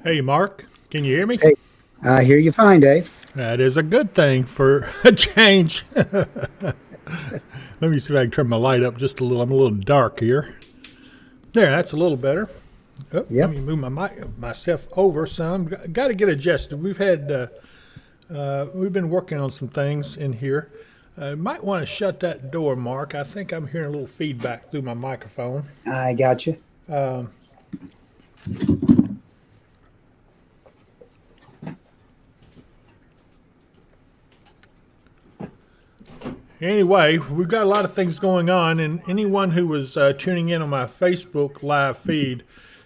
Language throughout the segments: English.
Hey, Mark, can you hear me? Hey, I hear you fine, Dave. That is a good thing for a change. Let me see if I can turn my light up just a little. I'm a little dark here. There, that's a little better. Oh, let Yep. me move myself over some. Got to get adjusted. We've been working on some things in here. Might want to shut that door, Mark. I think I'm hearing a little feedback through my microphone. I got you. Anyway, we've got a lot of things going on, and anyone who was tuning in on my Facebook live feed,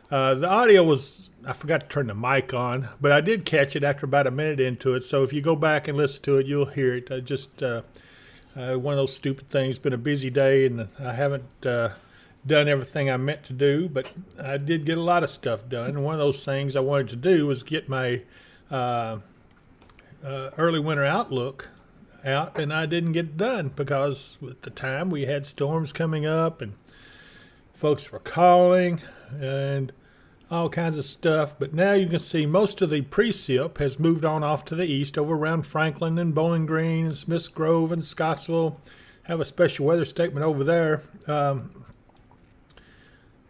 the audio was, I forgot to turn the mic on, but I did catch it after about a minute into it. So if you go back and listen to it, you'll hear it. One of those stupid things. Been a busy day, and I haven't done everything I meant to do, but I did get a lot of stuff done. And one of those things I wanted to do was get my early winter outlook out, and I didn't get it done because at the time we had storms coming up and folks were calling and all kinds of stuff. But now you can see most of the precip has moved on off to the east over around Franklin and Bowling Green and Smiths Grove and Scottsville. Have a special weather statement over there. That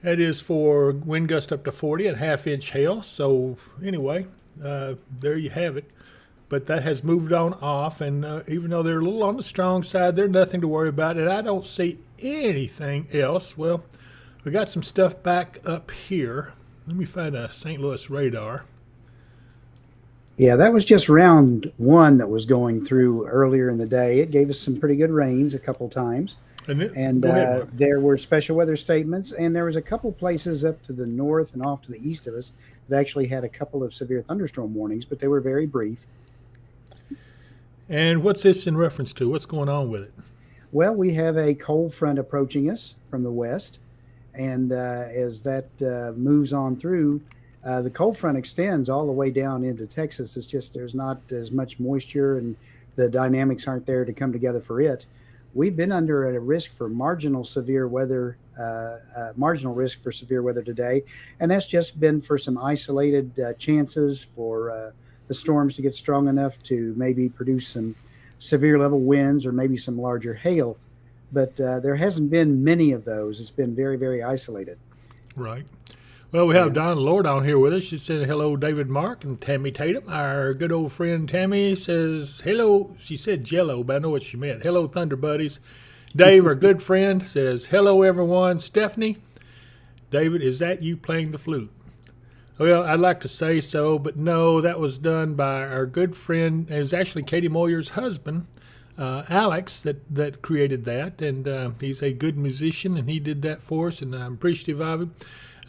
is for wind gust up to 40 and half-inch hail. So anyway, there you have it. But that has moved on off, and even though they're a little on the strong side, they're nothing to worry about, and I don't see anything else. Well, we got some stuff back up here. Let me find a St. Louis radar. Yeah, that was just round one that was going through earlier in the day. It gave us some pretty good rains a couple times. And Go ahead, Mark. there were special weather statements, and there was a couple places up to the north and off to the east of us that actually had a couple of severe thunderstorm warnings, but they were very brief. And what's this in reference to? What's going on with it? Well, we have a cold front approaching us from the west, and as that moves on through, the cold front extends all the way down into Texas. It's just there's not as much moisture, and the dynamics aren't there to come together for it. We've been under a risk for marginal risk for severe weather today, and that's just been for some isolated chances for the storms to get strong enough to maybe produce some severe level winds or maybe some larger hail. But there hasn't been many of those. It's been very, very isolated. Right. Well, we have Yeah. Don Lord on here with us. She said hello, David Mark, and Tammy Tatum. Our good old friend Tammy says hello. She said jello, but I know what she meant. Hello, Thunder Buddies. Dave, our good friend, says hello, everyone. Stephanie, David, is that you playing the flute? Well, I'd like to say so, but no, that was done by our good friend. It was actually Katie Moyer's husband, Alex, that created that, and he's a good musician, and he did that for us, and I'm appreciative of him.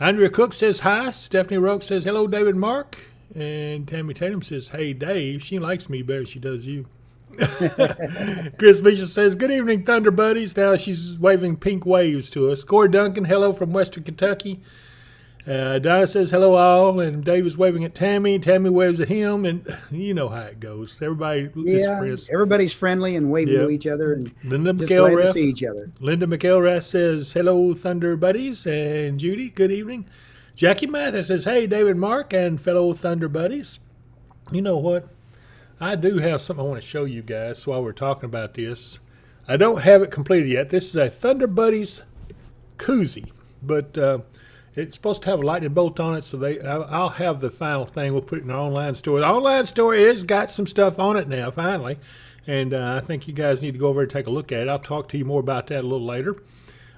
Andrea Cook says hi. Stephanie Roke says hello, David Mark, and Tammy Tatum says hey, Dave. She likes me better than she does you. Chris Bishop says good evening, Thunder Buddies. Now she's waving pink waves to us. Corey Duncan, hello from Western Kentucky. Donna says hello all, and Dave is waving at Tammy. Tammy waves at him, and you know how it goes. Everybody is friends. Everybody's friendly and waving Yep. to each other, and Linda just glad to McElrath. see each other. Linda McElrath says hello, Thunder Buddies, and Judy, good evening. Jackie Mathis says hey, David Mark, and fellow Thunder Buddies. You know what? I do have something I want to show you guys while we're talking about this. I don't have it completed yet. This is a Thunder Buddies koozie, but it's supposed to have a lightning bolt on it, so I'll have the final thing. We'll put it in our online store. The online store has got some stuff on it now, finally, and I think you guys need to go over and take a look at it. I'll talk to you more about that a little later.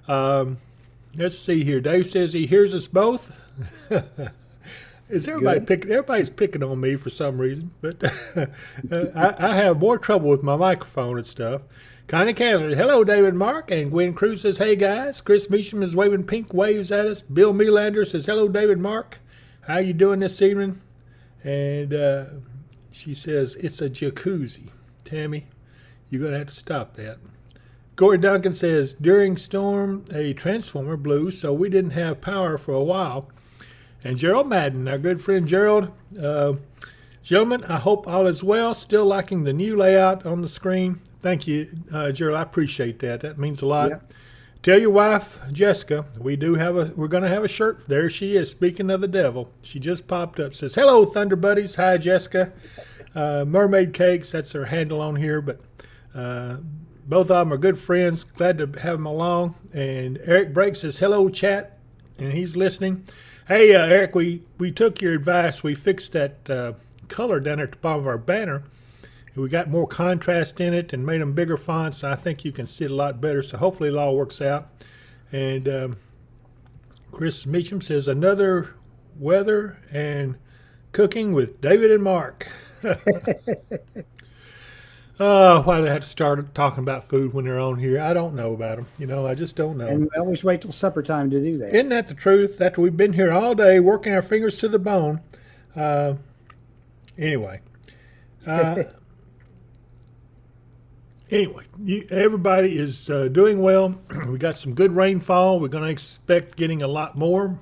Let's see here. Dave says he hears us both. Is everybody Good. picking? Everybody's picking on me for some reason, but I have more trouble with my microphone and stuff. Connie Kazler, hello, David Mark. And Gwen Cruz says, hey, guys. Chris Measham is waving pink waves at us. Bill Melander says, hello, David Mark. How you doing this evening? And she says, it's a jacuzzi. Tammy, you're going to have to stop that. Corey Duncan says, during storm, a transformer blew, so we didn't have power for a while. And Gerald Madden, our good friend Gerald, gentlemen, I hope all is well. Still liking the new layout on the screen. Thank you, Gerald. I appreciate that. That means a lot. Yeah. Tell your wife, Jessica, we're going to have a shirt. There she is, speaking of the devil. She just popped up, says, hello, Thunder Buddies. Hi, Jessica. Mermaid Cakes, that's her handle on here. But both of them are good friends. Glad to have them along. And Eric Brake says, hello, chat. And he's listening. Hey, Eric, we took your advice. We fixed that color down at the bottom of our banner. We got more contrast in it and made them bigger fonts. I think you can see it a lot better. So hopefully it all works out. And Chris Meacham says, another weather and cooking with David and Mark. Why do they have to start talking about food when they're on here? I don't know about them. I just don't know. And we always wait till supper time to do that. Isn't that the truth? After we've been here all day working our fingers to the bone. Anyway. Everybody is doing well. We got some good rainfall. We're going to expect getting a lot more.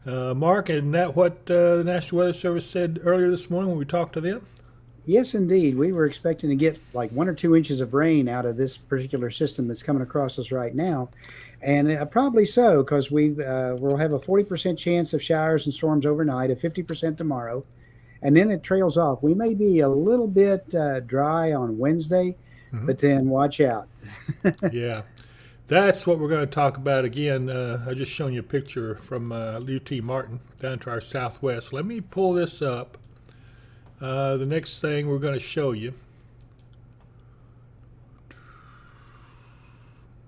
Mark, isn't that what the National Weather Service said earlier this morning when we talked to them? Yes, indeed. We were expecting to get like 1 or 2 inches of rain out of this particular system that's coming across us right now. And probably so, because we'll have a 40% chance of showers and storms overnight, a 50% tomorrow, and then it trails off. We may be a little bit dry on Wednesday, but then watch out. Yeah, that's what we're going to talk about again. I just shown you a picture from UT Martin down to our southwest. Let me pull this up. The next thing we're going to show you.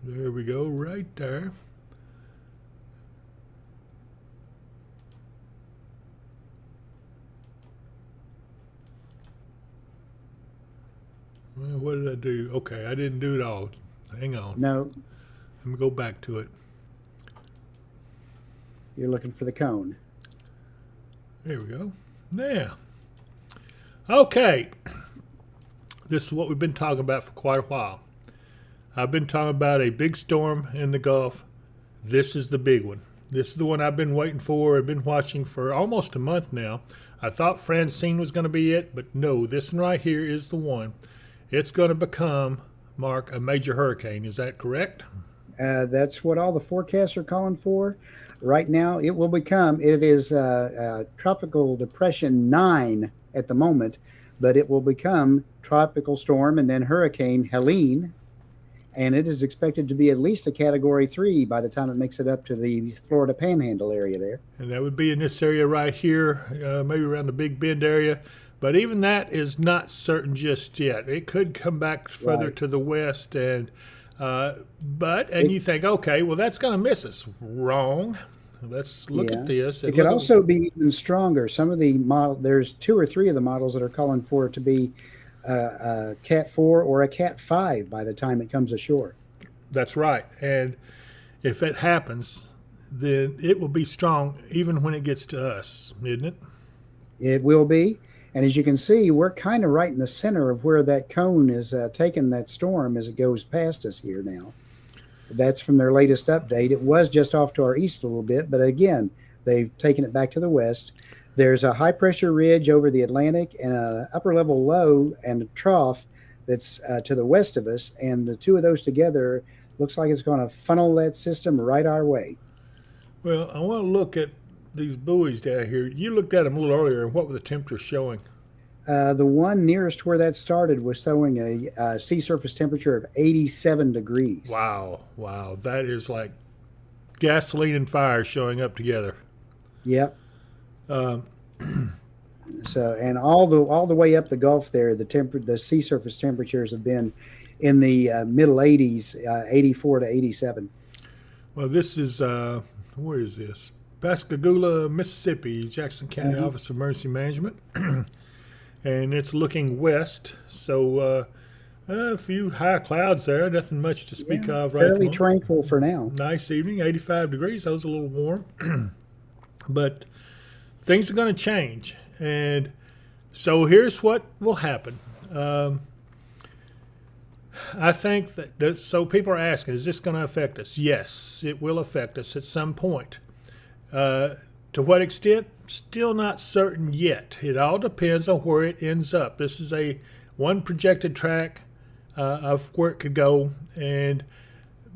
There we go, right there. Well, what did I do? Okay, I didn't do it all. Hang on. No. Let me go back to it. You're looking for the cone. There we go. Now. Okay. This is what we've been talking about for quite a while. I've been talking about a big storm in the Gulf. This is the big one. This is the one I've been waiting for. I've been watching for almost a month now. I thought Francine was going to be it, but no, this one right here is the one. It's going to become, Mark, a major hurricane. Is that correct? That's what all the forecasts are calling for. Right now, it is Tropical Depression 9 at the moment, but it will become Tropical Storm and then Hurricane Helene. And it is expected to be at least a Category 3 by the time it makes it up to the Florida Panhandle area there. And that would be in this area right here, maybe around the Big Bend area. But even that is not certain just yet. It could come back further to the west. You think, okay, well, that's going to miss us. Wrong. Let's look at this. It could also be even stronger. Some of the there's 2 or 3 of the models that are calling for it to be a Cat 4 or a Cat 5 by the time it comes ashore. That's right. And if it happens, then it will be strong even when it gets to us, isn't it? It will be. And as you can see, we're kind of right in the center of where that cone is taking that storm as it goes past us here now. That's from their latest update. It was just off to our east a little bit, but again, they've taken it back to the west. There's a high-pressure ridge over the Atlantic and an upper-level low and a trough that's to the west of us, and the two of those together looks like it's going to funnel that system right our way. Well, I want to look at these buoys down here. You looked at them a little earlier, and what were the temperatures showing? The one nearest where that started was showing a sea surface temperature of 87 degrees. Wow. That is like gasoline and fire showing up together. Yep. So, and all the way up the Gulf there, the sea surface temperatures have been in the middle 80s, 84 to 87. Well, this is where is this? Pascagoula, Mississippi, Jackson County Office of Emergency Management. And it's looking west, so a few high clouds there, nothing much to speak of right now. Fairly tranquil for now. Nice evening, 85 degrees, that was a little warm. But things are going to change, and so here's what will happen. I think that so people are asking, is this going to affect us? Yes, it will affect us at some point. To what extent? Still not certain yet. It all depends on where it ends up. This is one projected track of where it could go,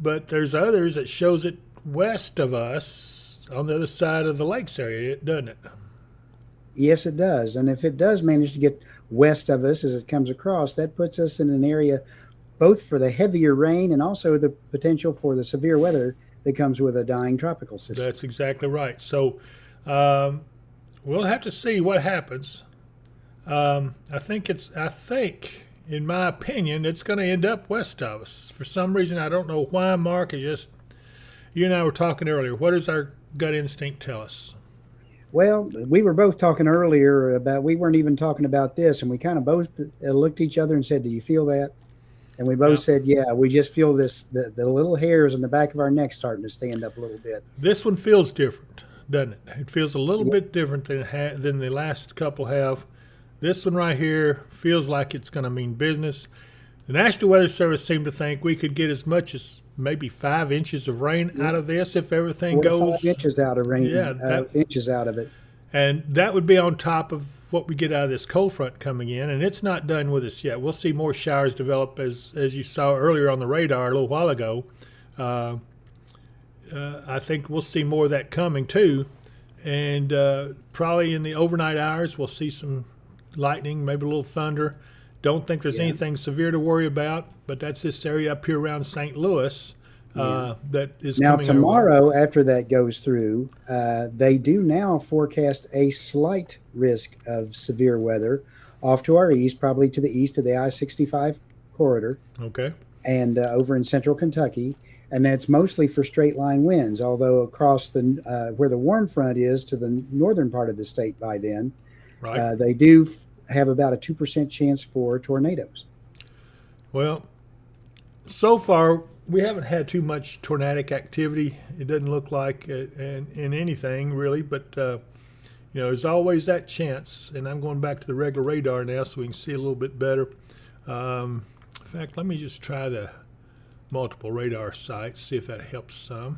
but there's others that shows it west of us on the other side of the lakes area, doesn't it? Yes, it does. And if it does manage to get west of us as it comes across, that puts us in an area both for the heavier rain and also the potential for the severe weather that comes with a dying tropical system. That's exactly right. So we'll have to see what happens. I think, in my opinion, it's going to end up west of us. For some reason, I don't know why, Mark. You and I were talking earlier. What does our gut instinct tell us? Well, we were both talking earlier about, we weren't even talking about this, and we kind of both looked at each other and said, do you feel that? And we both said, yeah, we just feel this, the little hairs in the back of our neck starting to stand up a little bit. This one feels different, doesn't it? It feels a little bit different than the last couple have. This one right here feels like it's going to mean business. The National Weather Service seemed to think we could get as much as maybe 5 inches of rain out of this if everything 4 to goes. 5 inches out of rain, inches out of it. And that would be on top of what we get out of this cold front coming in, and it's not done with us yet. We'll see more showers develop as you saw earlier on the radar a little while ago. I think we'll see more of that coming too, and probably in the overnight hours we'll see some lightning, maybe a little thunder. Don't think there's anything severe to worry about, but that's this area up here around St. Louis. That is now coming tomorrow after that goes through, they do now forecast a slight risk of severe weather off to our east, probably to the east of the I-65 corridor. Okay. And over in central Kentucky, and that's mostly for straight line winds, although across the where the warm front is to the northern part of the state by then, right. They do have about a 2% chance for tornadoes. Well, so far we haven't had too much tornadic activity. It doesn't look like in anything really, but there's always that chance. And I'm going back to the regular radar now so we can see a little bit better. In fact, let me just try the multiple radar sites, see if that helps some.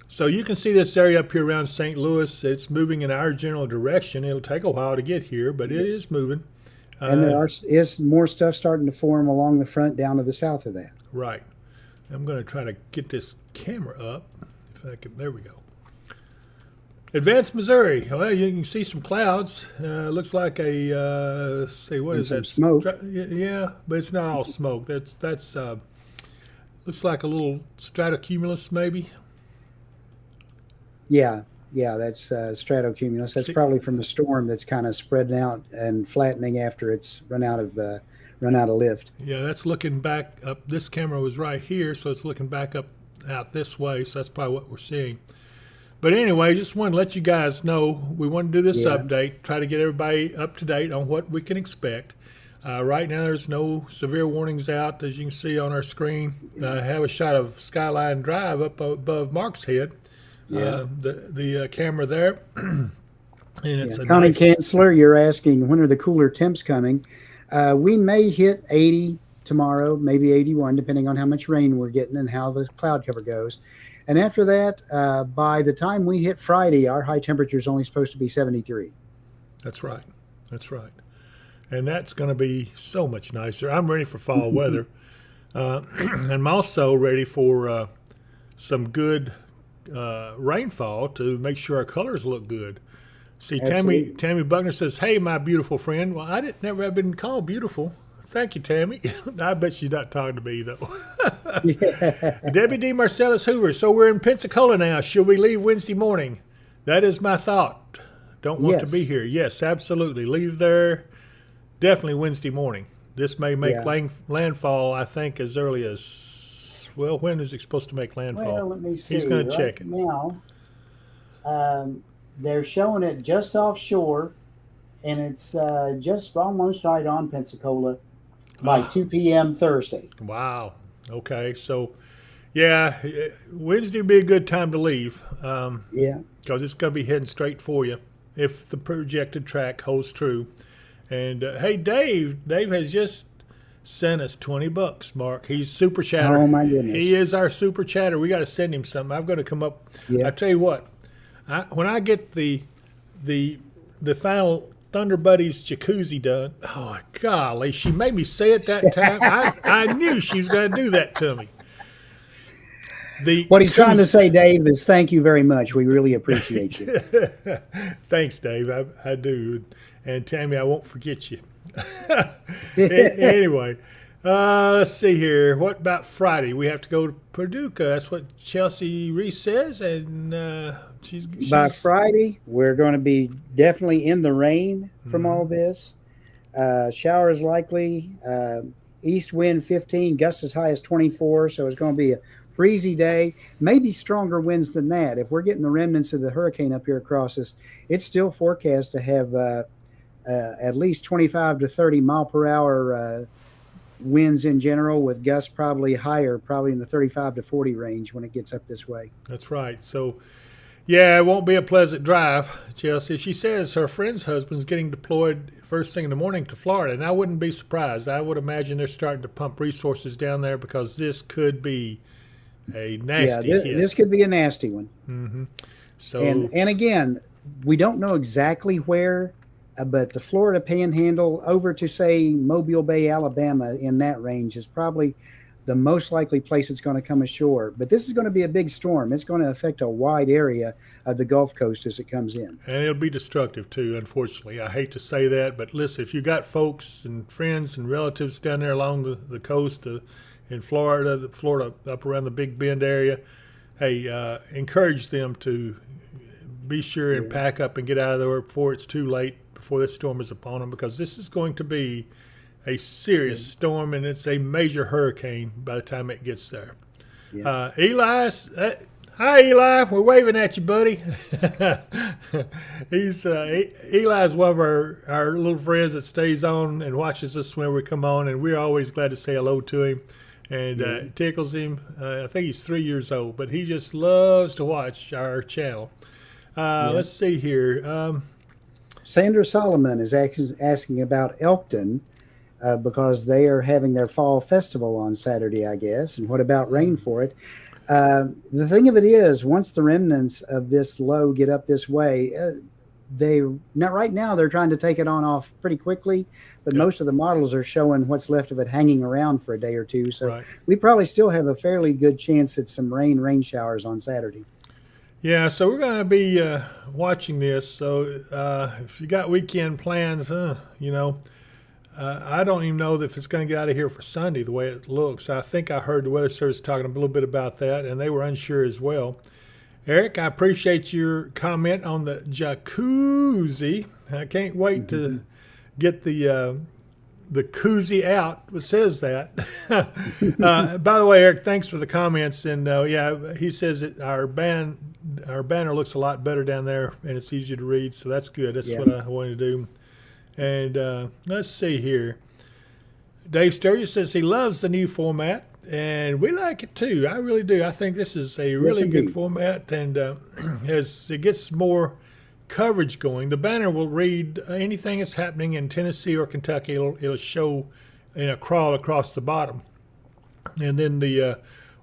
So you can see this area up here around St. Louis. It's moving in our general direction. It'll take a while to get here, but it is moving. And there is more stuff starting to form along the front down to the south of that. Right. I'm going to try to get this camera up. If I can, there we go. Advanced Missouri. Well, you can see some clouds. Looks like a what is that? Smoke. Yeah, but it's not all smoke. That's looks like a little stratocumulus maybe. Yeah, that's stratocumulus. That's probably from the storm that's kind of spreading out and flattening after it's run out of lift. Yeah, that's looking back up. This camera was right here, so it's looking back up out this way. So that's probably what we're seeing. But anyway, just wanted to let you guys know we want to do this update, try to get everybody up to date on what we can expect. Right now, there's no severe warnings out, as you can see on our screen. I have a shot of Skyline Drive up above Mark's head. The camera there. And it's Connie Kanzler, you're asking when are the cooler temps coming? We may hit 80 tomorrow, maybe 81, depending on how much rain we're getting and how the cloud cover goes. And after that, by the time we hit Friday, our high temperature is only supposed to be 73. That's right. And that's going to be so much nicer. I'm ready for fall weather. I'm also ready for some good rainfall to make sure our colors look good. See, Tammy Buckner says, "Hey, my beautiful friend." Well, I never have been called beautiful. Thank you, Tammy. I bet she's not talking to me though. Debbie D. Marcellus Hoover. So we're in Pensacola now. Should we leave Wednesday morning? That is my thought. Don't want to be here. Yes, absolutely. Leave there. Definitely Wednesday morning. This may make landfall, I think, as early as, well, when is it supposed to make landfall? Well, let me see. He's going to check it. Now, they're showing it just offshore, and it's just almost right on Pensacola by 2 p.m. Thursday. Wow. Okay. So, yeah, Wednesday would be a good time to leave. Because it's going to be heading straight for you if the projected track holds true. And, hey, Dave has just sent us $20, Mark. He's super chatter. Oh, my goodness. He is our super chatter. We got to send him something. I'm going to come up. I tell you what, when I get the final Thunder Buddy's jacuzzi done. Oh, golly, she made me say it that time. I knew she was going to do that to me. What he's trying to say, Dave, is thank you very much. We really appreciate you. Thanks, Dave. I do. And Tammy, I won't forget you. Anyway, let's see here. What about Friday? We have to go to Paducah. That's what Chelsea Reese says. And she's by Friday, we're going to be definitely in the rain from all this. Showers likely. East wind 15, gusts as high as 24. So it's going to be a breezy day, maybe stronger winds than that. If we're getting the remnants of the hurricane up here across us, it's still forecast to have at least 25 to 30 mile per hour winds in general, with gusts probably higher, probably in the 35 to 40 range when it gets up this way. That's right. So, yeah, it won't be a pleasant drive, Chelsea. She says her friend's husband's getting deployed first thing in the morning to Florida, and I wouldn't be surprised. I would imagine they're starting to pump resources down there because this could be a nasty hit. This could be a nasty one. Mm-hmm. So, and again, we don't know exactly where, but the Florida Panhandle over to, say, Mobile Bay, Alabama, in that range is probably the most likely place it's going to come ashore. But this is going to be a big storm. It's going to affect a wide area of the Gulf Coast as it comes in. And it'll be destructive, too, unfortunately. I hate to say that, but listen, if you got folks and friends and relatives down there along the coast in Florida, up around the Big Bend area, hey, encourage them to be sure and pack up and get out of there before it's too late, before this storm is upon them, because this is going to be a serious storm, and it's a major hurricane by the time it gets there. Yeah. Hi, Eli. We're waving at you, buddy. Eli's one of our little friends that stays on and watches us whenever we come on, and we're always glad to say hello to him. And it tickles him. I think he's 3 years old, but he just loves to watch our channel. Let's see here. Sandra Solomon is asking about Elkton because they are having their fall festival on Saturday, I guess. And what about rain for it? The thing of it is, once the remnants of this low get up this way, right now they're trying to take it on off pretty quickly, but most of the models are showing what's left of it hanging around for a day or two. So we probably still have a fairly good chance at some rain showers on Saturday. Yeah, so we're going to be watching this. So if you got weekend plans, I don't even know if it's going to get out of here for Sunday the way it looks. I think I heard the Weather Service talking a little bit about that, and they were unsure as well. Eric, I appreciate your comment on the jacuzzi. I can't wait to get the koozie out. It says that. By the way, Eric, thanks for the comments. And he says that our banner looks a lot better down there, and it's easier to read. So that's good. That's what I wanted to do. And let's see here. Dave Sturgis says he loves the new format, and we like it too. I really do. I think this is a really good format, and as it gets more coverage going, the banner will read anything that's happening in Tennessee or Kentucky. It'll show in a crawl across the bottom, and then the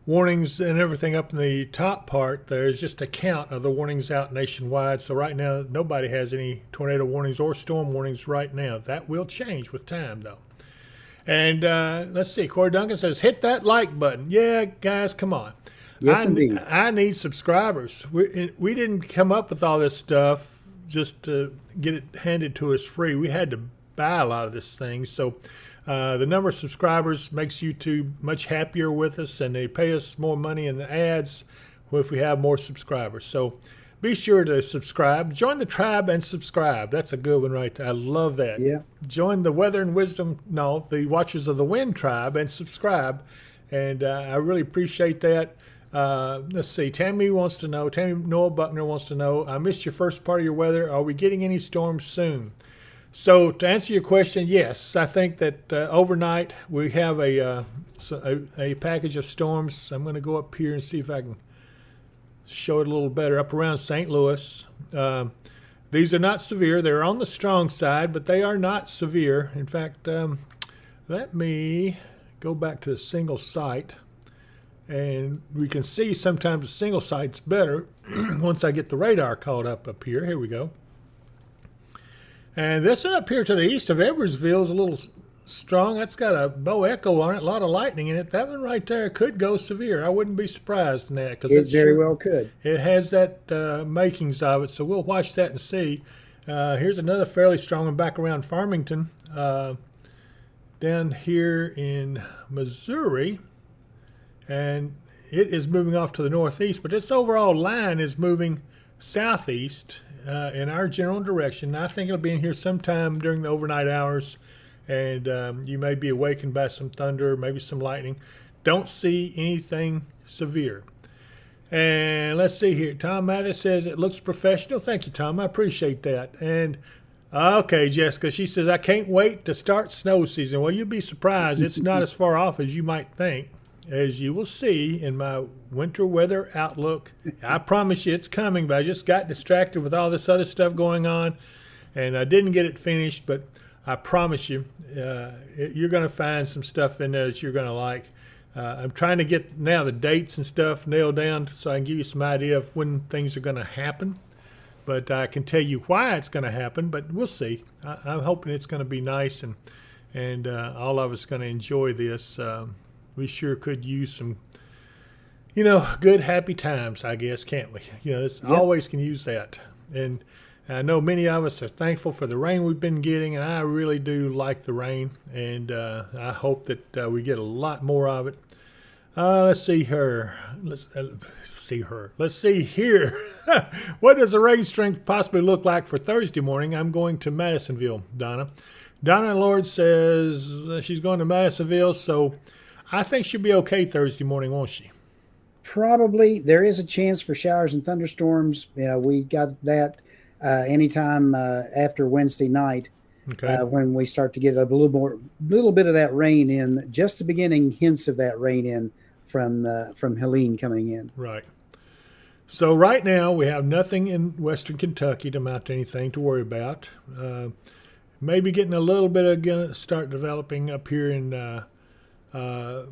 warnings and everything up in the top part, there's just a count of the warnings out nationwide. So right now, nobody has any tornado warnings or storm warnings right now. That will change with time, though. And let's see. Corey Duncan says, hit that like button. Yeah, guys, come on. Yes, indeed. I need subscribers. We didn't come up with all this stuff just to get it handed to us free. We had to buy a lot of this thing. So the number of subscribers makes YouTube much happier with us, and they pay us more money in the ads if we have more subscribers. So be sure to subscribe. Join the tribe and subscribe. That's a good one right there. I love that. Yeah. Join the the Watchers of the Wind tribe and subscribe. And I really appreciate that. Let's see. Tammy Noah Buckner wants to know, I missed your first part of your weather. Are we getting any storms soon? So to answer your question, yes. I think that overnight we have a package of storms. I'm going to go up here and see if I can show it a little better. Up around St. Louis. These are not severe. They're on the strong side, but they are not severe. In fact, let me go back to the single site. And we can see sometimes the single site's better once I get the radar caught up here. Here we go. And this one up here to the east of Edwardsville is a little strong. That's got a bow echo on it, a lot of lightning in it. That one right there could go severe. I wouldn't be surprised in that because It very well could. it has that makings of it. So we'll watch that and see. Here's another fairly strong one back around Farmington, down here in Missouri, and it is moving off to the northeast. But this overall line is moving southeast in our general direction. I think it'll be in here sometime during the overnight hours, and you may be awakened by some thunder, maybe some lightning. Don't see anything severe. And let's see here. Tom Mattis says it looks professional. Thank you, Tom. I appreciate that. And okay, Jessica, she says, I can't wait to start snow season. Well, you'd be surprised. It's not as far off as you might think. As you will see in my winter weather outlook, I promise you it's coming, but I just got distracted with all this other stuff going on, and I didn't get it finished, but I promise you, you're going to find some stuff in there that you're going to like. I'm trying to get now the dates and stuff nailed down so I can give you some idea of when things are going to happen, but I can tell you why it's going to happen, but we'll see. I'm hoping it's going to be nice, and all of us going to enjoy this. We sure could use some, good, happy times, I guess, can't we? Always can use that. And I know many of us are thankful for the rain we've been getting, and I really do like the rain, and I hope that we get a lot more of it. Let's see her. Let's see here. What does the rain strength possibly look like for Thursday morning? I'm going to Madisonville, Donna. Donna Lord says she's going to Madisonville, so I think she'll be okay Thursday morning, won't she? Probably. There is a chance for showers and thunderstorms. Yeah, we got that anytime after Wednesday night. Okay. When we start to get a little bit of that rain in, just the beginning hints of that rain in from Helene coming in. Right. So right now we have nothing in western Kentucky to amount to anything to worry about. Maybe getting a little bit again start developing up here in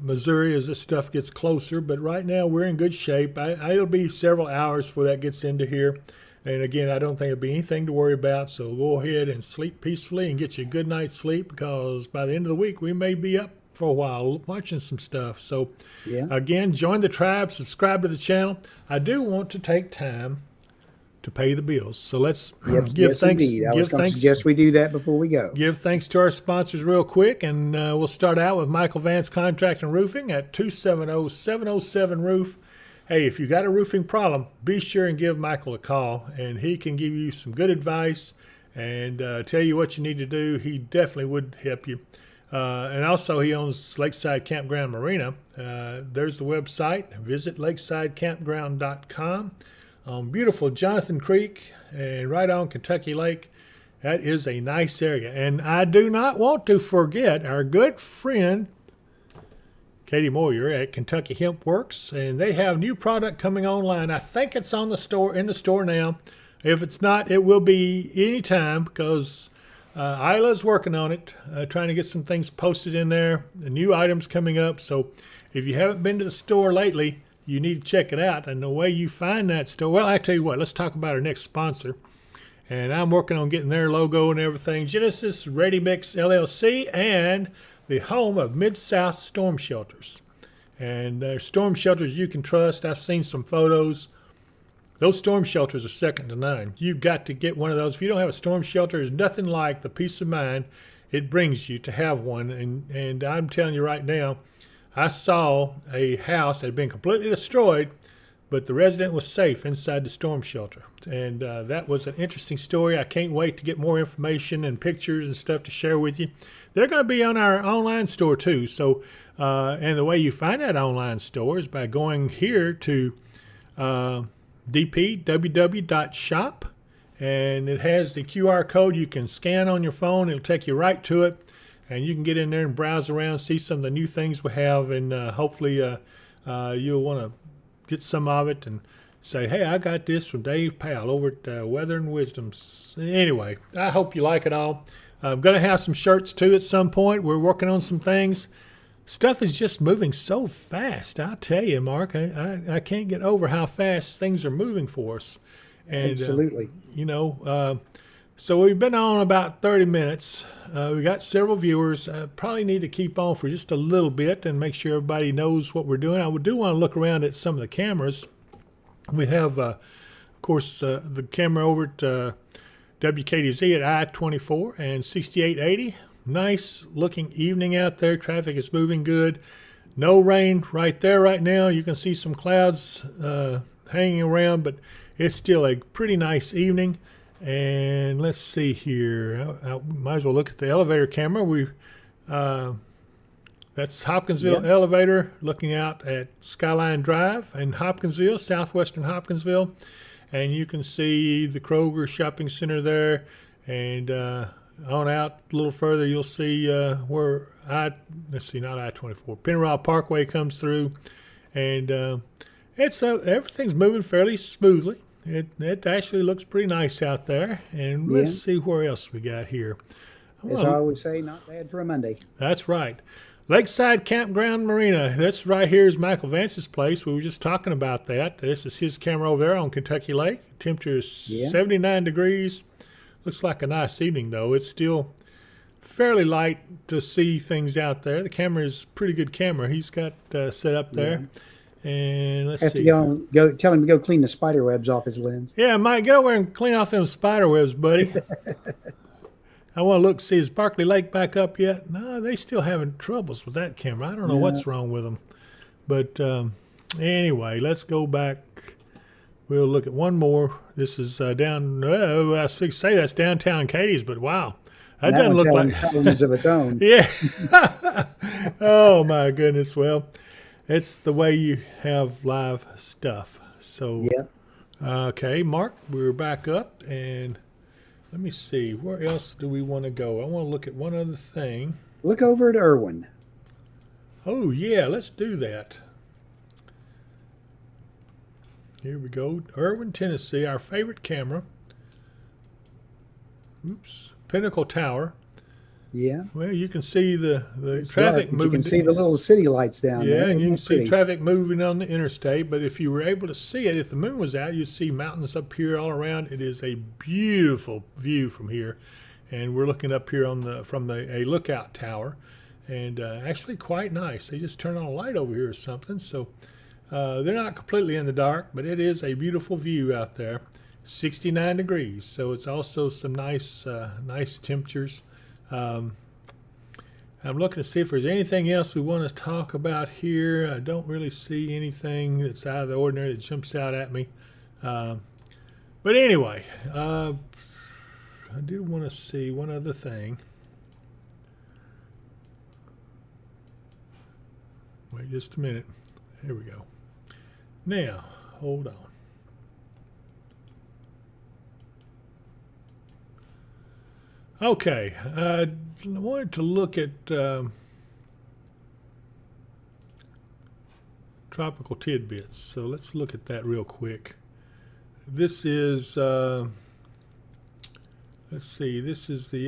Missouri as this stuff gets closer, but right now we're in good shape. It'll be several hours before that gets into here, and again, I don't think it'll be anything to worry about, so go ahead and sleep peacefully and get you a good night's sleep, because by the end of the week we may be up for a while watching some stuff. So Again, join the tribe, subscribe to the channel. I do want to take time to pay the bills. So let's give thanks. Indeed. I was going to suggest we do that before we go. Give thanks to our sponsors real quick, and we'll start out with Michael Vance Contract and Roofing at 270-707-ROOF. Hey, if you got a roofing problem, be sure and give Michael a call, and he can give you some good advice and tell you what you need to do. He definitely would help you. And also, he owns Lakeside Campground Marina. There's the website. Visit lakesidecampground.com. On beautiful Jonathan Creek and right on Kentucky Lake. That is a nice area. And I do not want to forget our good friend Katie Moyer at Kentucky Hemp Works, and they have new product coming online. I think it's on the store, in the store now. If it's not, it will be anytime, because Isla's working on it, trying to get some things posted in there, the new items coming up. So if you haven't been to the store lately, you need to check it out. And the way you find that store, well, I tell you what, let's talk about our next sponsor. And I'm working on getting their logo and everything. Genesis Ready Mix LLC, and the home of Mid-South Storm Shelters. And they're storm shelters you can trust. I've seen some photos. Those storm shelters are second to none. You've got to get one of those. If you don't have a storm shelter, there's nothing like the peace of mind it brings you to have one. And I'm telling you right now, I saw a house that had been completely destroyed, but the resident was safe inside the storm shelter. And that was an interesting story. I can't wait to get more information and pictures and stuff to share with you. They're going to be on our online store too. So, and the way you find that online store is by going here to dpww.shop, and it has the QR code you can scan on your phone. It'll take you right to it. And you can get in there and browse around, see some of the new things we have, and hopefully you'll want to get some of it and say, hey, I got this from Dave Powell over at Weather and Wisdoms. Anyway, I hope you like it all. I'm going to have some shirts too at some point. We're working on some things. Stuff is just moving so fast. I tell you, Mark, I can't get over how fast things are moving for us. And, absolutely. So we've been on about 30 minutes. We got several viewers. Probably need to keep on for just a little bit and make sure everybody knows what we're doing. I do want to look around at some of the cameras. We have, of course, the camera over at WKDZ at I-24 and 6880. Nice looking evening out there. Traffic is moving good. No rain right there right now. You can see some clouds hanging around, but it's still a pretty nice evening. And let's see here. I might as well look at the elevator camera. That's Hopkinsville elevator looking out at Skyline Drive in Hopkinsville, southwestern Hopkinsville. And you can see the Kroger shopping center there. And on out a little further, you'll see where not I-24, Pennyroyal Parkway comes through. And everything's moving fairly smoothly. It actually looks pretty nice out there. And let's see where else we got here. As I always say, not bad for a Monday. That's right. Lakeside Campground Marina. That's right here is Michael Vance's place. We were just talking about that. This is his camera over there on Kentucky Lake. Temperature is 79 degrees. Looks like a nice evening, though. It's still fairly light to see things out there. The camera is a pretty good camera he's got set up there. Yeah. And let's see. To go tell him to go clean the spider webs off his lens. Yeah, Mike, get over and clean off them spider webs, buddy. I want to look, see, is Barkley Lake back up yet? No, they still having troubles with that camera. I don't know what's wrong with them. But anyway, let's go back. We'll look at one more. This is down, I was going to say that's downtown Katie's, but wow. That doesn't look like problems of its own. Yeah. Oh, my goodness. Well, it's the way you have live stuff. So, okay, Mark, we're back up, and let me see. Where else do we want to go? I want to look at one other thing. Look over at Irwin. Oh, yeah, let's do that. Here we go. Irwin, Tennessee, our favorite camera. Oops. Pinnacle Tower. Yeah. Well, you can see the traffic moving. You can see the little city lights down there. Yeah, and you can see traffic moving on the interstate. But if you were able to see it, if the moon was out, you'd see mountains up here all around. It is a beautiful view from here. And we're looking up here from a lookout tower. And actually quite nice. They just turned on a light over here or something. So they're not completely in the dark, but it is a beautiful view out there. 69 degrees. So it's also some nice temperatures. I'm looking to see if there's anything else we want to talk about here. I don't really see anything that's out of the ordinary that jumps out at me. But anyway, I did want to see one other thing. Wait just a minute. Here we go. Now, hold on. Okay, I wanted to look at tropical tidbits. So let's look at that real quick. This is, let's see, this is the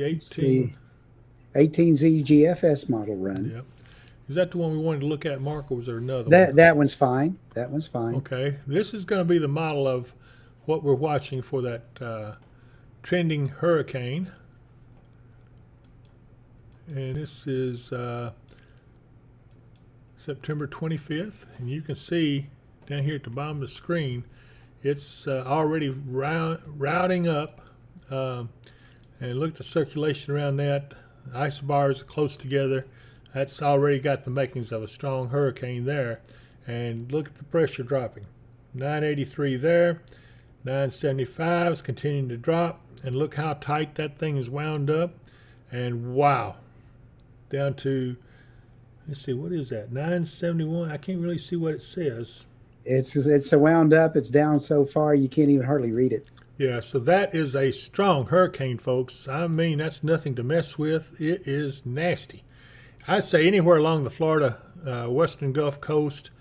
18ZGFS model run. Yep. Is that the one we wanted to look at, Mark, or was there another one? That one's fine. That one's fine. Okay. This is going to be the model of what we're watching for that trending hurricane. And this is September 25th. And you can see down here at the bottom of the screen, it's already routing up. And look at the circulation around that. The isobars are close together. That's already got the makings of a strong hurricane there. And look at the pressure dropping. 983 there. 975 is continuing to drop. And look how tight that thing is wound up. And wow. Down to, let's see, what is that? 971. I can't really see what it says. It's so wound up. It's down so far you can't even hardly read it. Yeah, so that is a strong hurricane, folks. I mean, that's nothing to mess with. It is nasty. I'd say anywhere along the Florida western Gulf Coast,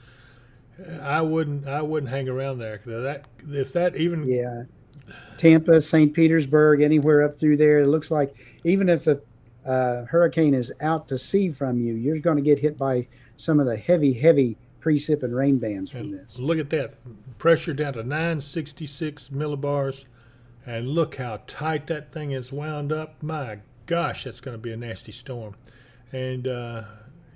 I wouldn't hang around there. Tampa, St. Petersburg, anywhere up through there, it looks like even if the hurricane is out to sea from you, you're going to get hit by some of the heavy precip and rain bands from this. Look at that. Pressure down to 966 millibars And look how tight that thing is wound up. My gosh, that's going to be a nasty storm. And,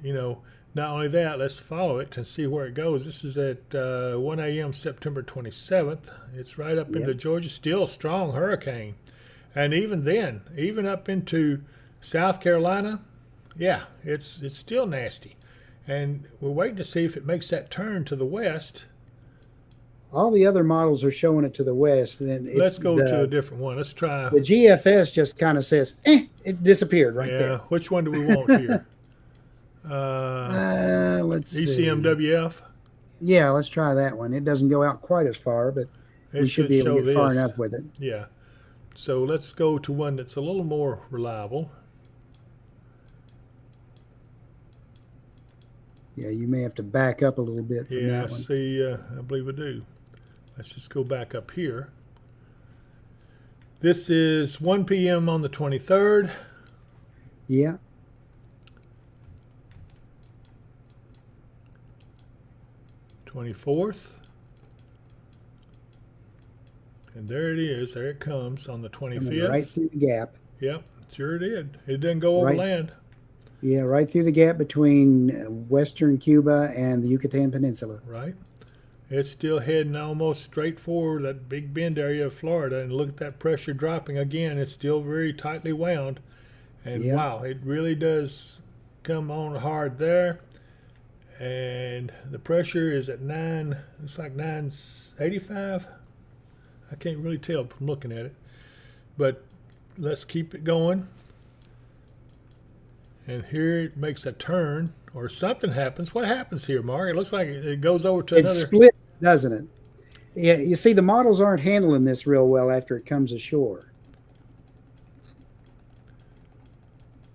you know, not only that, let's follow it and see where it goes. This is at 1 a.m. September 27th. It's right up into Georgia. Still a strong hurricane. And even then, even up into South Carolina, yeah, it's still nasty. And we're waiting to see if it makes that turn to the west. All the other models are showing it to the west. And Let's go to a different one. Let's try. The GFS just kind of says, it disappeared right there. Which one do we want here? Let's see. ECMWF? Yeah, let's try that one. It doesn't go out quite as far, but we should be able to get far enough with it. Yeah. So let's go to one that's a little more reliable. Yeah, you may have to back up a little bit from that one. See, I believe I do. Let's just go back up here. This is 1 p.m. on the 23rd. Yeah. '24th. And there it is. There it comes on the 25th. Right through the gap. Yep, sure did. It didn't go over land. Yeah, right through the gap between western Cuba and the Yucatan Peninsula. Right. It's still heading almost straight for that Big Bend area of Florida. And look at that pressure dropping again. It's still very tightly wound. And wow, it really does come on hard there. And the pressure is at it's like 985. I can't really tell from looking at it. But let's keep it going. And here it makes a turn, or something happens. What happens here, Mark? It looks like it goes over to another. It split, doesn't it? Yeah, you see, the models aren't handling this real well after it comes ashore.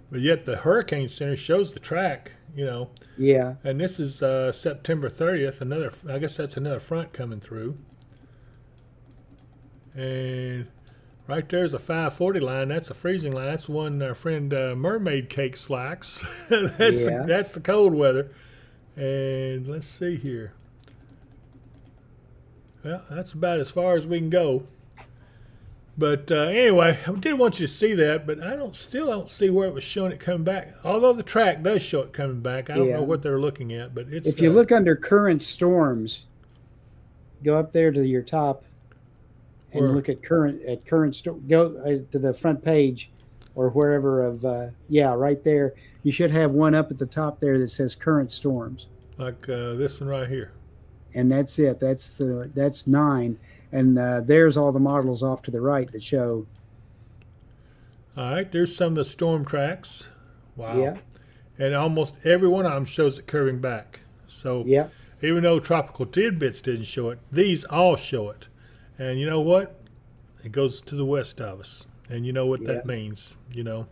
But yet the Hurricane Center shows the track, you know. Yeah. And this is September 30th. I guess that's another front coming through. And right there's a 540 line. That's a freezing line. That's one our friend Mermaid Cake slacks. That's the cold weather. And let's see here. Well, that's about as far as we can go. But anyway, I did want you to see that, but I still don't see where it was showing it coming back. Although the track does show it coming back. I don't know what they're looking at, but it's. If you look under current storms, go up there to your top and look at current storm. Go to the front page or wherever of right there. You should have one up at the top there that says current storms. Like this one right here. And that's it. That's 9. And there's all the models off to the right that show. All right, there's some of the storm tracks. Wow. Yeah. And almost every one of them shows it curving back. So even though Tropical Tidbits didn't show it, these all show it. And you know what? It goes to the west of us. And you know what that means, you know.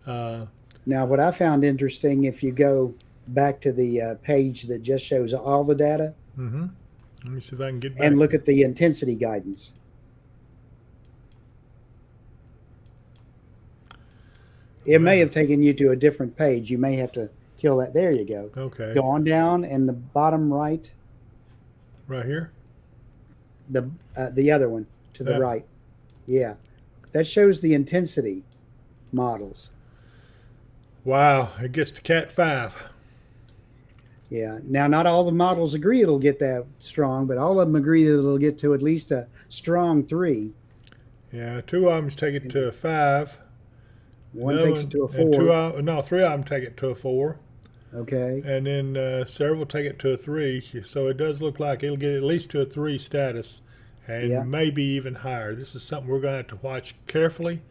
Now, what I found interesting, if you go back to the page that just shows all the data. Mm-hmm. Let me see if I can get back. And look at the intensity guidance. It may have taken you to a different page. You may have to kill that. There you go. Okay. Go on down and the bottom right. Right here? The other one to the right. Yeah. That shows the intensity models. Wow. It gets to Cat 5. Yeah. Now, not all the models agree it'll get that strong, but all of them agree that it'll get to at least a strong 3. Yeah, 2 of them take it to a 5. One takes it to a 4. And 3 of them take it to a 4. Okay. And then several take it to a 3. So it does look like it'll get at least to a 3 status, and maybe even higher. This is something we're going to have to watch carefully.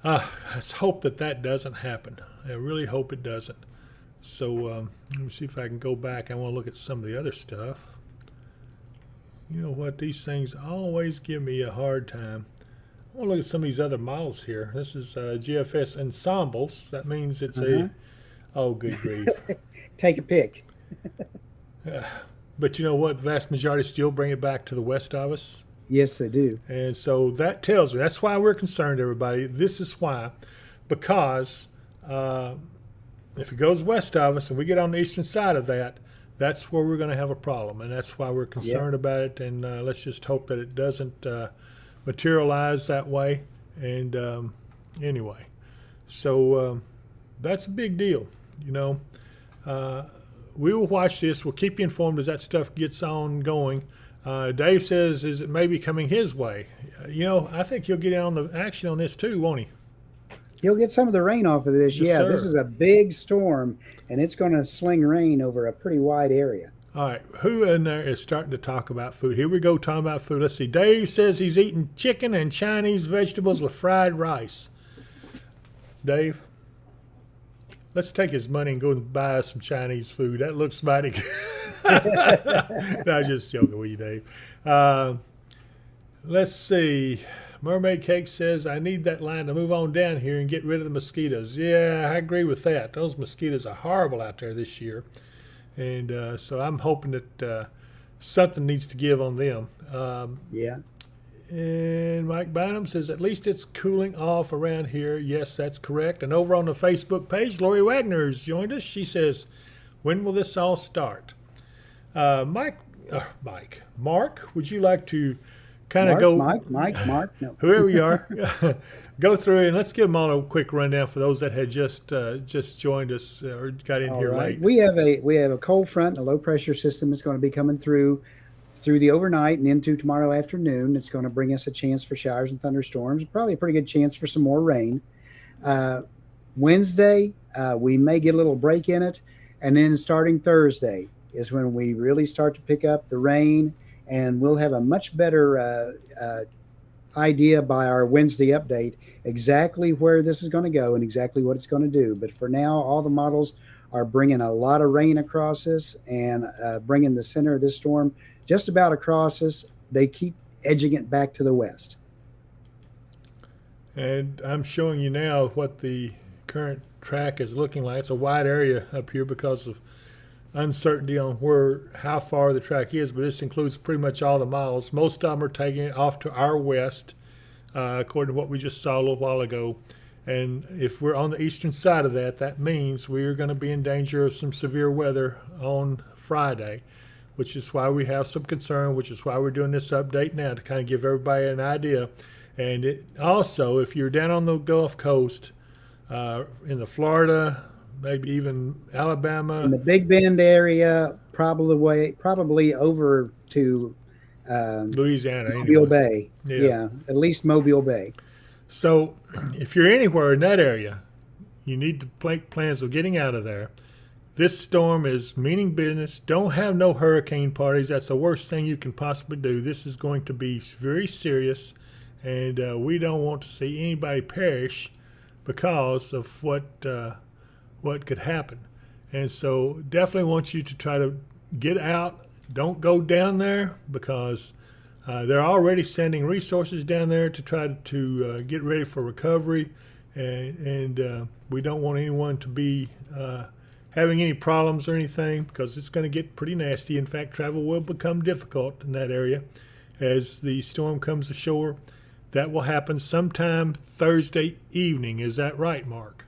Let's hope that doesn't happen. I really hope it doesn't. So let me see if I can go back. I want to look at some of the other stuff. You know what? These things always give me a hard time. I want to look at some of these other models here. This is GFS Ensembles. That means it's oh, good grief. Take a pick. But you know what? The vast majority still bring it back to the west of us. Yes, they do. And so that tells me, that's why we're concerned, everybody. This is why. Because if it goes west of us and we get on the eastern side of that, that's where we're going to have a problem. And that's why we're concerned about it. And let's just hope that it doesn't materialize that way. And anyway, so that's a big deal. You know, we will watch this. We'll keep you informed as that stuff gets on going. Dave says, is it maybe coming his way? You know, I think he'll get in on the action on this too, won't he? He'll get some of the rain off of this. Yes, Yeah, sir. this is a big storm, and it's going to sling rain over a pretty wide area. All right, who in there is starting to talk about food? Here we go, talking about food. Let's see. Dave says he's eating chicken and Chinese vegetables with fried rice. Dave, let's take his money and go and buy some Chinese food. That looks mighty good. No, I'm just joking with you, Dave. Let's see. Mermaid Cake says, I need that line to move on down here and get rid of the mosquitoes. Yeah, I agree with that. Those mosquitoes are horrible out there this year. And so I'm hoping that something needs to give on them. Yeah. And Mike Bynum says, at least it's cooling off around here. Yes, that's correct. And over on the Facebook page, Lori Wagner's joined us. She says, when will this all start? Mark, would you like to kind of go? Mark, no. Whoever you are, go through it and let's give them all a quick rundown for those that had just joined us or got in All here right. late. We have a cold front, a low pressure system that's going to be coming through the overnight and into tomorrow afternoon. It's going to bring us a chance for showers and thunderstorms, probably a pretty good chance for some more rain. Wednesday, we may get a little break in it, and then starting Thursday is when we really start to pick up the rain, and we'll have a much better idea by our Wednesday update exactly where this is going to go and exactly what it's going to do. But for now, all the models are bringing a lot of rain across us and bringing the center of this storm just about across us. They keep edging it back to the west. And I'm showing you now what the current track is looking like. It's a wide area up here because of uncertainty on how far the track is, but this includes pretty much all the models. Most of them are taking it off to our west, according to what we just saw a little while ago. And if we're on the eastern side of that, that means we are going to be in danger of some severe weather on Friday, which is why we have some concern, which is why we're doing this update now to kind of give everybody an idea. And it also, if you're down on the Gulf Coast, in the Florida, maybe even Alabama, In the Big Bend area, probably over to Louisiana, Mobile anyway. Bay. Yeah, at least Mobile Bay. So if you're anywhere in that area, you need to make plans of getting out of there. This storm is meaning business. Don't have no hurricane parties. That's the worst thing you can possibly do. This is going to be very serious, and we don't want to see anybody perish because of what could happen. And so definitely want you to try to get out. Don't go down there because they're already sending resources down there to try to get ready for recovery. And we don't want anyone to be having any problems or anything because it's going to get pretty nasty. In fact, travel will become difficult in that area as the storm comes ashore. That will happen sometime Thursday evening. Is that right, Mark?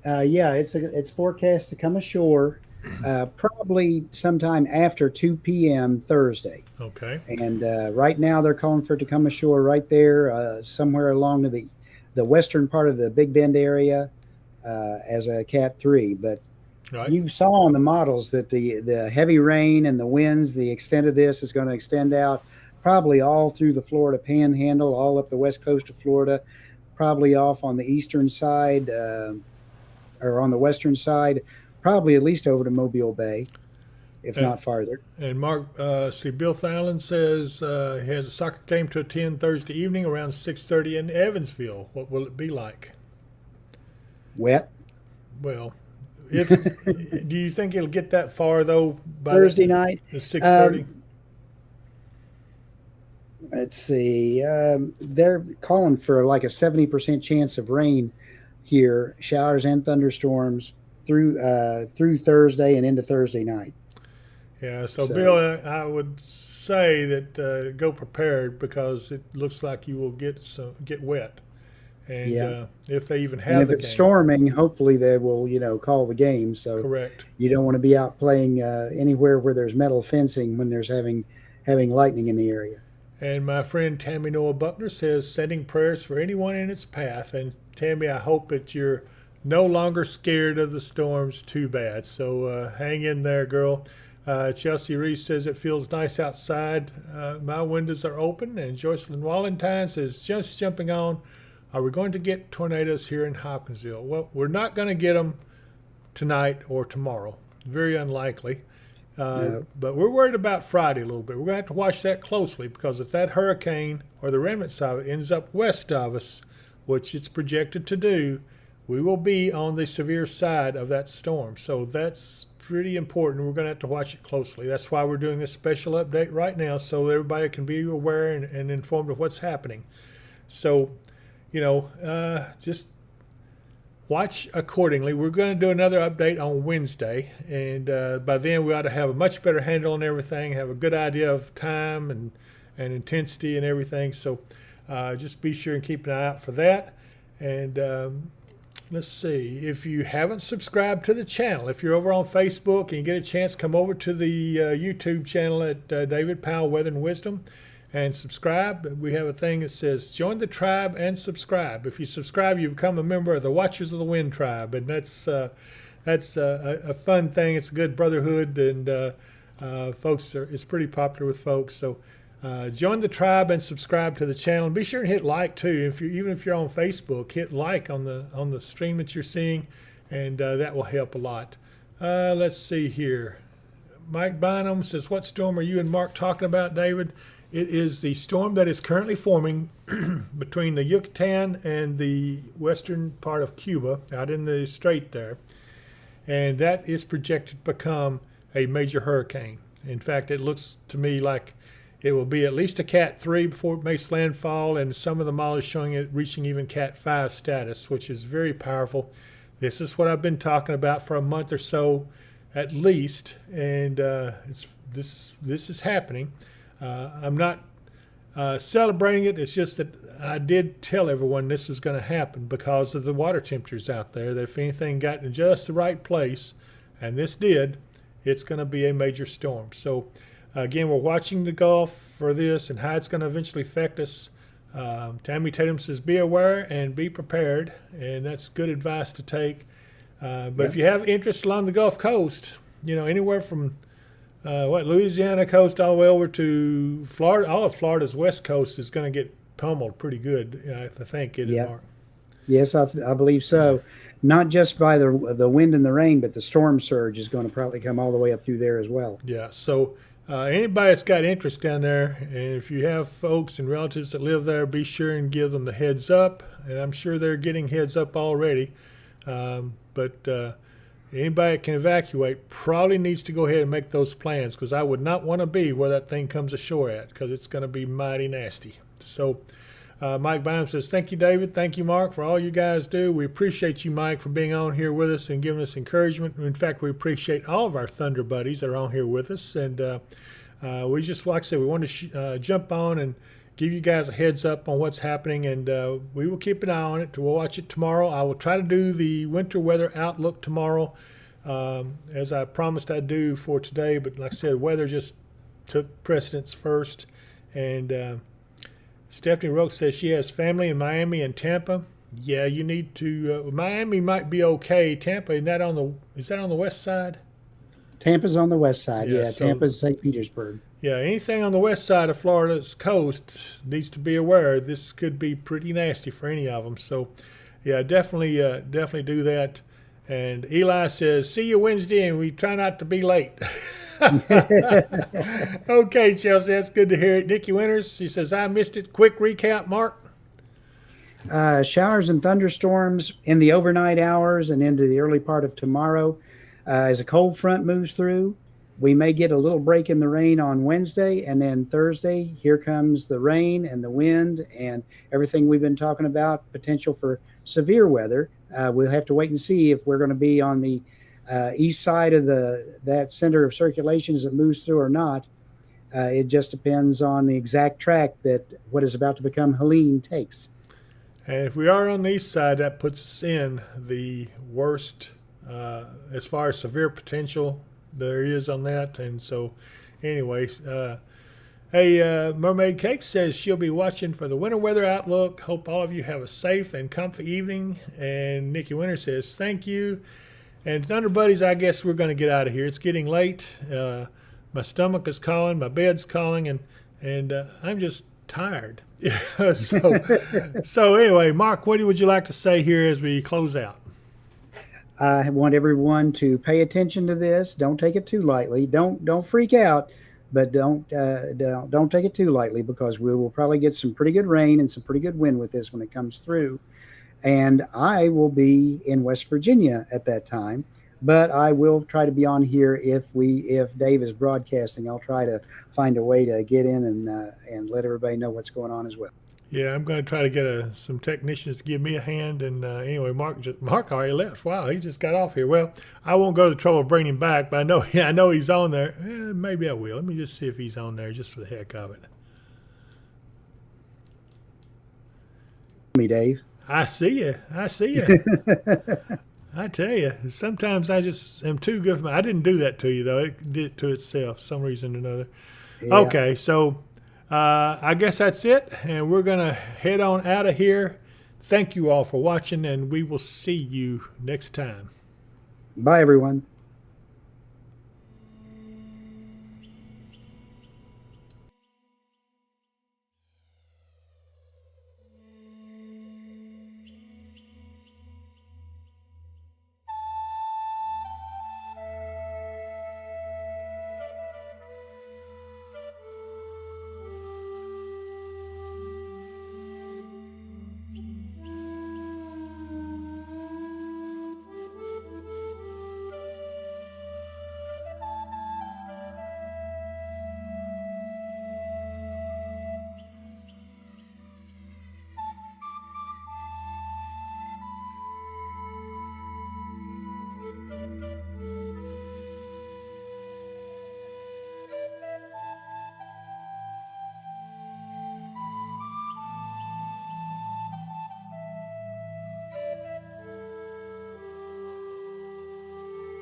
Yeah, it's forecast to come ashore probably sometime after 2 p.m. Thursday. Okay. And right now they're calling for it to come ashore right there somewhere along the western part of the Big Bend area as a Cat 3. But Right. you saw on the models that the heavy rain and the winds, the extent of this is going to extend out probably all through the Florida Panhandle, all up the west coast of Florida, probably off on the eastern side or on the western side, probably at least over to Mobile Bay, if not farther. And Mark, see, Bill Fallon says he has a soccer game to attend Thursday evening around 6:30 in Evansville. What will it be like? Wet. Well, if do you think it'll get that far though? By Thursday night. At 6:30. Let's see. They're calling for like a 70% chance of rain here, showers and thunderstorms through Thursday and into Thursday night. Yeah. So Bill, I would say that go prepared because it looks like you will get wet. And if they even have and if the it's game. storming, hopefully they will, call the game. So Correct. You don't want to be out playing anywhere where there's metal fencing when there's having lightning in the area. And my friend Tammy Noah Buckner says, sending prayers for anyone in its path. And Tammy, I hope that you're no longer scared of the storms too bad. So hang in there, girl. Chelsea Reese says it feels nice outside. My windows are open. And Joycelyn Wallentine says, just jumping on. Are we going to get tornadoes here in Hopkinsville? Well, we're not going to get them tonight or tomorrow. Very unlikely. No. But we're worried about Friday a little bit. We're going to have to watch that closely, because if that hurricane or the remnants of it ends up west of us, which it's projected to do, we will be on the severe side of that storm. So that's pretty important. We're going to have to watch it closely. That's why we're doing this special update right now, so everybody can be aware and informed of what's happening. So, just watch accordingly. We're going to do another update on Wednesday, and by then we ought to have a much better handle on everything, have a good idea of time and intensity and everything. So just be sure and keep an eye out for that. And let's see, if you haven't subscribed to the channel, if you're over on Facebook and you get a chance, come over to the YouTube channel at David Powell Weather and Wisdom and subscribe. We have a thing that says join the tribe and subscribe. If you subscribe, you become a member of the Watchers of the Wind tribe, and that's a fun thing. It's a good brotherhood, and it's pretty popular with folks. So join the tribe and subscribe to the channel, and be sure and hit like too. Even if you're on Facebook, hit like on the stream that you're seeing, and that will help a lot. Let's see here. Mike Bynum says, what storm are you and Mark talking about, David? It is the storm that is currently forming between the Yucatan and the western part of Cuba, out in the strait there. And that is projected to become a major hurricane. In fact, it looks to me like it will be at least a Cat 3 before it makes landfall, and some of the models showing it reaching even Cat 5 status, which is very powerful. This is what I've been talking about for a month or so at least, and this is happening. I'm not celebrating it. It's just that I did tell everyone this was going to happen because of the water temperatures out there, that if anything got in just the right place, and this did, it's going to be a major storm. So again, we're watching the Gulf for this and how it's going to eventually affect us. Tammy Tatum says be aware and be prepared, and that's good advice to take. But if you have interest along the Gulf Coast, anywhere from Louisiana coast all the way over to Florida, all of Florida's west coast is going to get pummeled pretty good, I think. Mark? Yes, I believe so. Not just by the wind and the rain, but the storm surge is going to probably come all the way up through there as well. Yeah, so anybody that's got interest down there, and if you have folks and relatives that live there, be sure and give them the heads up. And I'm sure they're getting heads up already. But anybody that can evacuate probably needs to go ahead and make those plans, because I would not want to be where that thing comes ashore at, because it's going to be mighty nasty. So Mike Bynum says, thank you, David. Thank you, Mark, for all you guys do. We appreciate you, Mike, for being on here with us and giving us encouragement. In fact, we appreciate all of our Thunder buddies that are on here with us. And we just, like I said, we want to jump on and give you guys a heads up on what's happening, and we will keep an eye on it. We'll watch it tomorrow. I will try to do the winter weather outlook tomorrow, as I promised I'd do for today. But like I said, weather just took precedence first. And Stephanie Roach says she has family in Miami and Tampa. Yeah, you need to. Miami might be okay. Tampa, is that on the west side? Tampa's on the west side. Yeah, Yeah, so, Tampa's St. Petersburg. Yeah, anything on the west side of Florida's coast needs to be aware. This could be pretty nasty for any of them. So, yeah, definitely do that. And Eli says, see you Wednesday, and we try not to be late. Okay, Chelsea, that's good to hear it. Nikki Winters, she says, I missed it. Quick recap, Mark. Showers and thunderstorms in the overnight hours and into the early part of tomorrow. As a cold front moves through, we may get a little break in the rain on Wednesday, and then Thursday, here comes the rain and the wind and everything we've been talking about, potential for severe weather. We'll have to wait and see if we're going to be on the east side of that center of circulation as it moves through or not. It just depends on the exact track that what is about to become Helene takes. And if we are on the east side, that puts us in the worst as far as severe potential there is on that. And so anyways, Hey, Mermaid Cake says she'll be watching for the winter weather outlook. Hope all of you have a safe and comfy evening. And Nikki Winter says thank you. And Thunder Buddies, I guess we're going to get out of here. It's getting late. My stomach is calling. My bed's calling, and I'm just tired. so anyway, Mark, what would you like to say here as we close out? I want everyone to pay attention to this. Don't take it too lightly. Don't freak out, but don't take it too lightly, because we will probably get some pretty good rain and some pretty good wind with this when it comes through. And I will be in West Virginia at that time, but I will try to be on here if Dave is broadcasting. I'll try to find a way to get in and let everybody know what's going on as well. Yeah, I'm going to try to get some technicians to give me a hand. And anyway, Mark already left. Wow, he just got off here. Well, I won't go to the trouble of bringing him back, but I know he's on there. Maybe I will. Let me just see if he's on there just for the heck of it. Me, Dave. I see you. I tell you, sometimes I just am too good for I didn't do that to you, though. It did it to itself, some reason or another. Yeah. Okay, so I guess that's it, and we're going to head on out of here. Thank you all for watching, and we will see you next time. Bye, everyone.